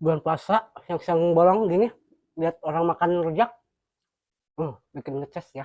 Bulan puasa siang-siang bolong gini lihat orang makan rujak, bikin ngeces ya.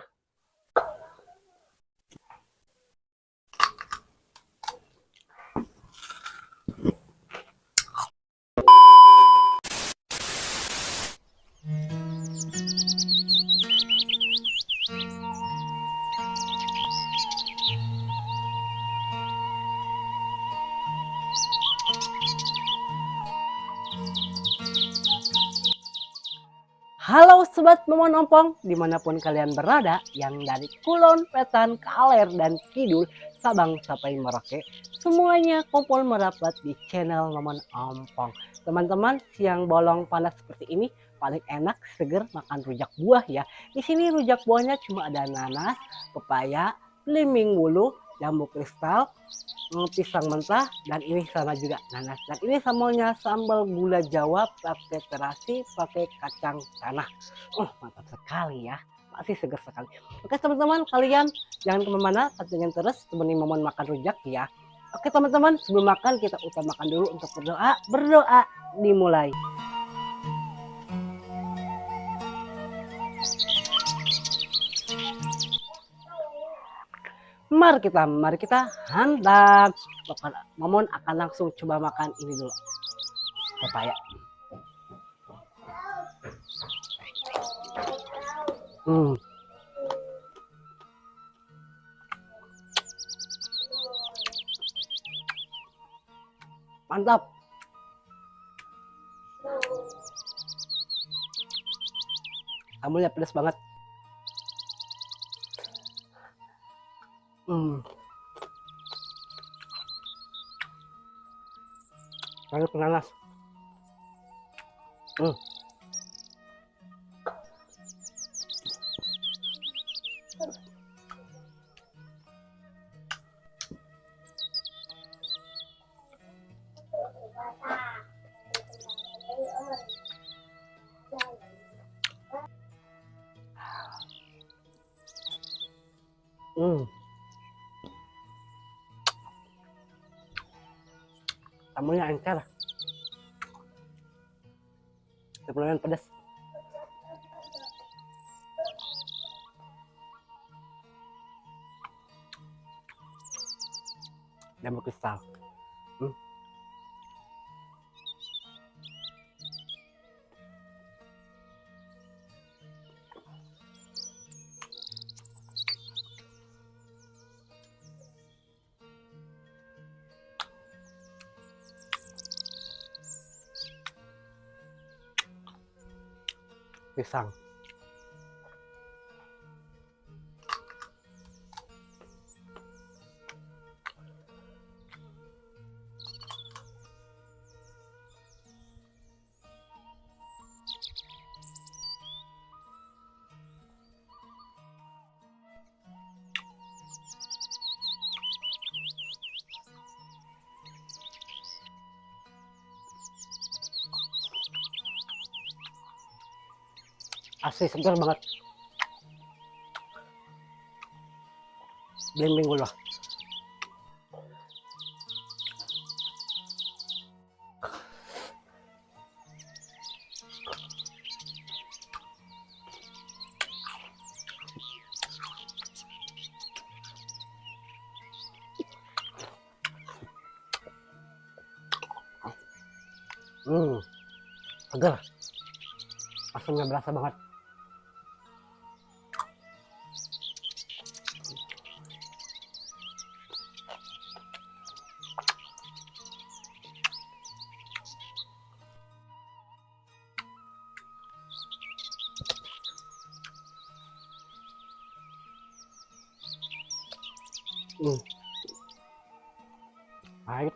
Halo Sobat Momon Ompong, dimanapun kalian berada, yang dari Kulon, Wetan, Kaler, dan Kidul, Sabang sampai Merauke, semuanya kumpul merapat di channel Momon Ompong. Teman-teman, siang bolong panas seperti ini, paling enak seger makan rujak buah ya. Di sini rujak buahnya cuma ada nanas, pepaya, belimbing wuluh, jambu kristal, pisang mentah, dan ini sama juga nanas. Dan ini sambalnya sambal gula Jawa pakai terasi, pakai kacang tanah. Mantap sekali ya, masih segar sekali. Oke teman-teman, kalian jangan kemana-mana, pantengin terus temenin Momon makan rujak ya. Oke teman-teman, sebelum makan kita utamakan dulu untuk berdoa. Berdoa dimulai. Mari kita hantam. Momon akan langsung coba makan ini dulu, pepaya. Mantap. Sambalnya pedas banget. Lalu nanas. Sambalnya encer. Lumayan pedas. Jambu kristal. Pisang. Asli segar banget. Belimbing gula. Segar. Asamnya berasa banget. Baik.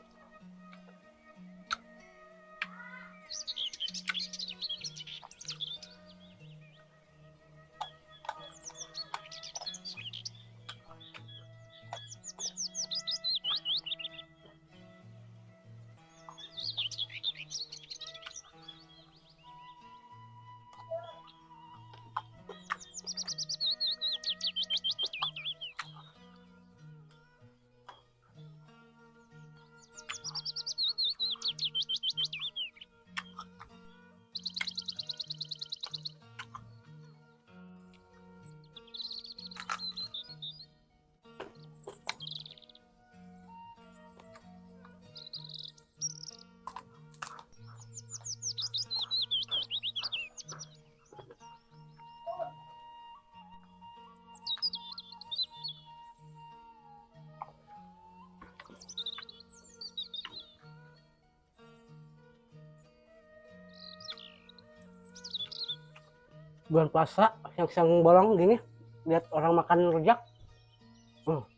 bulan puasa siang-siang bolong gini lihat orang makan rujak,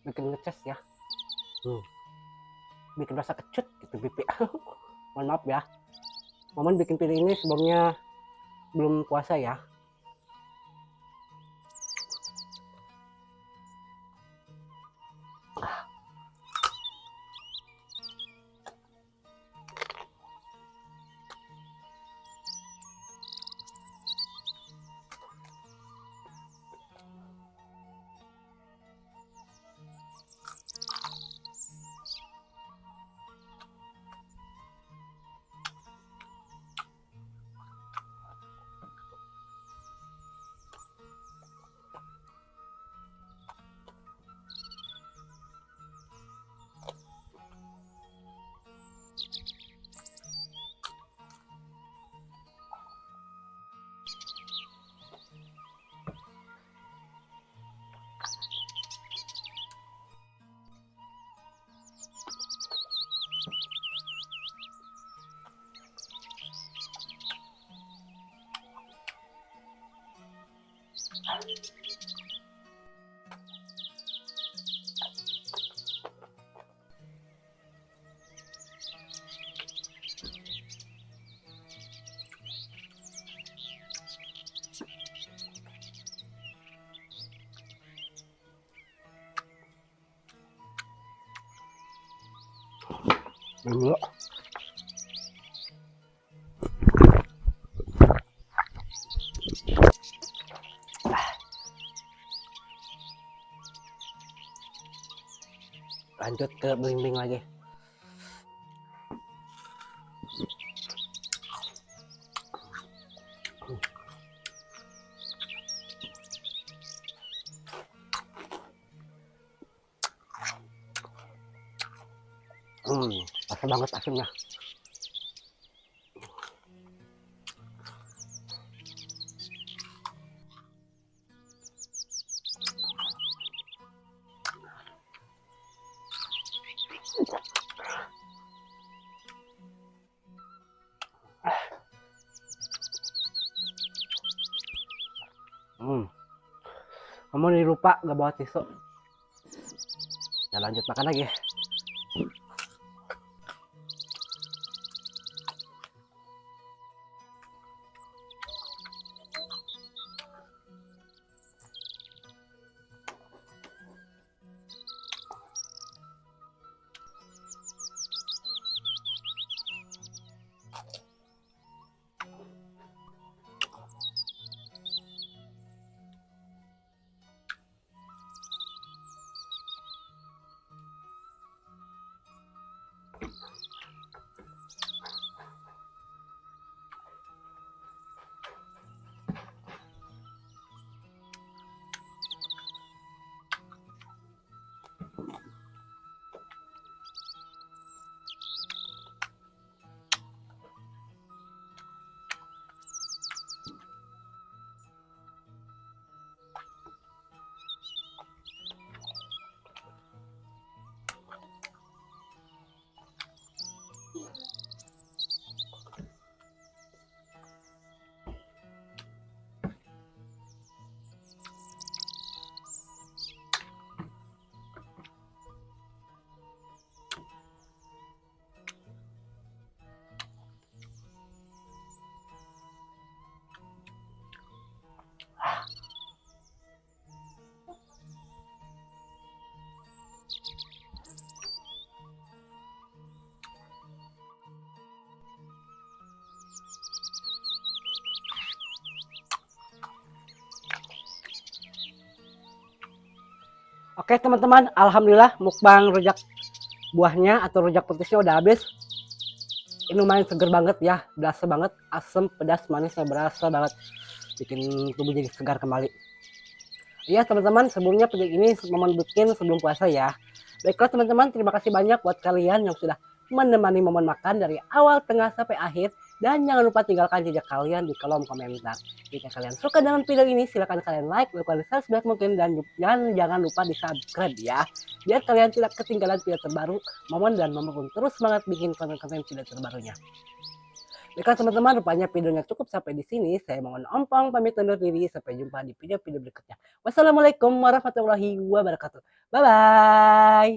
bikin ngeces ya, bikin rasa kecut gitu pipi. Mohon maaf ya, momen bikin pilih ini sebelumnya belum puasa ya. Dulu lanjut ke belimbing lagi. Rasa banget asinnya. Kamu nih lupa gak bawa tisu. Ya lanjut makan lagi. Oke teman-teman, alhamdulillah mukbang rujak buahnya atau rujak petisnya udah habis. Ini lumayan seger banget ya, berasa banget asam, pedas, manisnya berasa banget, bikin tubuh jadi segar kembali. Iya teman-teman, sebelumnya video ini momen bikin sebelum puasa ya. Baiklah teman-teman, terima kasih banyak buat kalian yang sudah menemani momen makan dari awal, tengah, sampai akhir. Dan jangan lupa tinggalkan jejak kalian di kolom komentar. Jika kalian suka dengan video ini, silahkan kalian like, lakukan share sebanyak mungkin, dan jangan lupa di subscribe ya. Biar kalian tidak ketinggalan video terbaru, momen dan momen pun terus semangat bikin konten-konten video terbarunya. Baiklah teman-teman, rupanya videonya cukup sampai di sini. Saya mohon ompong pamit undur diri. Sampai jumpa di video-video berikutnya. Wassalamualaikum warahmatullahi wabarakatuh. Bye bye.